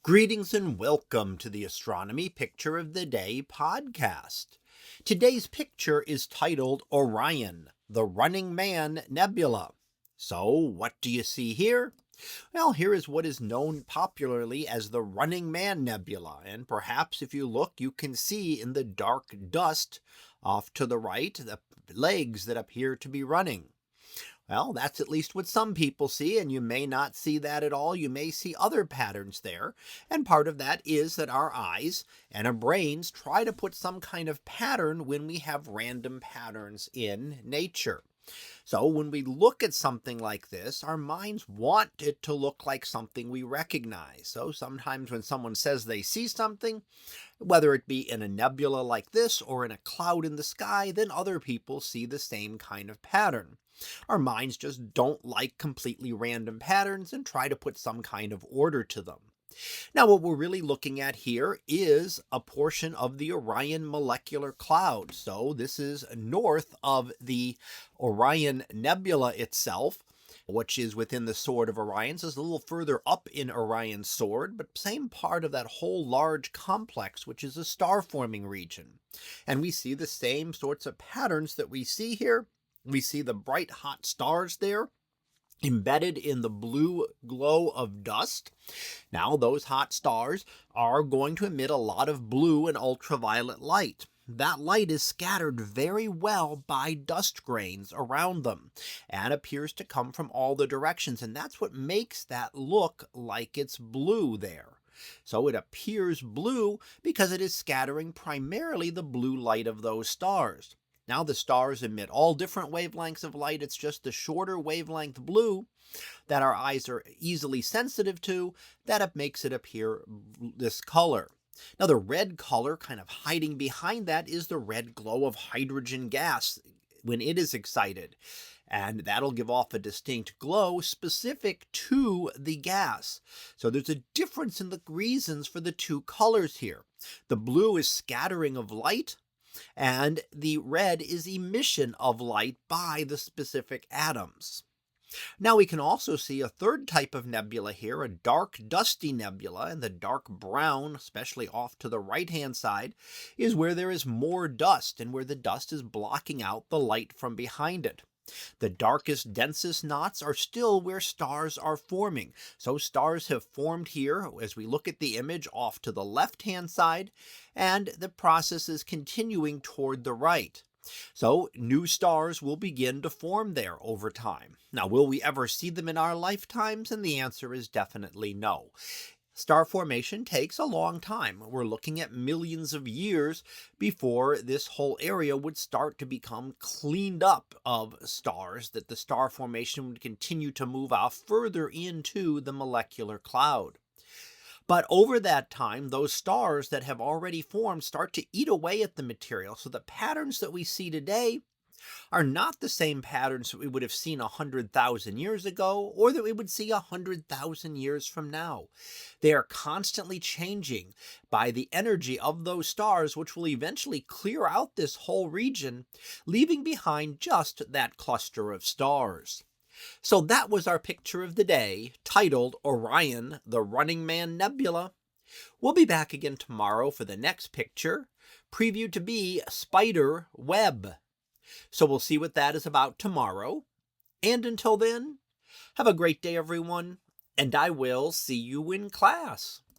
Greetings and welcome to the Astronomy Picture of the Day podcast. Today's picture is titled Orion, the Running Man Nebula. So, what do you see here? Well, here is what is known popularly as the Running Man Nebula, and perhaps if you look, you can see in the dark dust off to the right the legs that appear to be running. Well, that's at least what some people see, and you may not see that at all. You may see other patterns there. And part of that is that our eyes and our brains try to put some kind of pattern when we have random patterns in nature. So when we look at something like this, our minds want it to look like something we recognize. So sometimes when someone says they see something, whether it be in a nebula like this or in a cloud in the sky, then other people see the same kind of pattern. Our minds just don't like completely random patterns and try to put some kind of order to them. Now, what we're really looking at here is a portion of the Orion molecular cloud. So this is north of the Orion Nebula itself, which is within the sword of Orion. So it's a little further up in Orion's sword, but same part of that whole large complex, which is a star-forming region. And we see the same sorts of patterns that we see here. We see the bright hot stars there, embedded in the blue glow of dust. Now, those hot stars are going to emit a lot of blue and ultraviolet light. That light is scattered very well by dust grains around them and appears to come from all the directions. And that's what makes that look like it's blue there. So it appears blue because it is scattering primarily the blue light of those stars. Now the stars emit all different wavelengths of light. It's just the shorter wavelength blue that our eyes are easily sensitive to that makes it appear this color. Now the red color kind of hiding behind that is the red glow of hydrogen gas when it is excited. And that'll give off a distinct glow specific to the gas. So there's a difference in the reasons for the two colors here. The blue is scattering of light, and the red is emission of light by the specific atoms. Now we can also see a third type of nebula here, a dark dusty nebula, and the dark brown, especially off to the right-hand side, is where there is more dust and where the dust is blocking out the light from behind it. The darkest, densest knots are still where stars are forming. So stars have formed here as we look at the image off to the left-hand side, and the process is continuing toward the right. So new stars will begin to form there over time. Now, will we ever see them in our lifetimes? And the answer is definitely no. Star formation takes a long time. We're looking at millions of years before this whole area would start to become cleaned up of stars, that the star formation would continue to move out further into the molecular cloud. But over that time, those stars that have already formed start to eat away at the material. So the patterns that we see today are not the same patterns that we would have seen 100,000 years ago or that we would see 100,000 years from now. They are constantly changing by the energy of those stars, which will eventually clear out this whole region, leaving behind just that cluster of stars. So that was our picture of the day, titled Orion, the Running Man Nebula. We'll be back again tomorrow for the next picture, previewed to be Spider Web. So we'll see what that is about tomorrow. And until then, have a great day, everyone, and I will see you in class.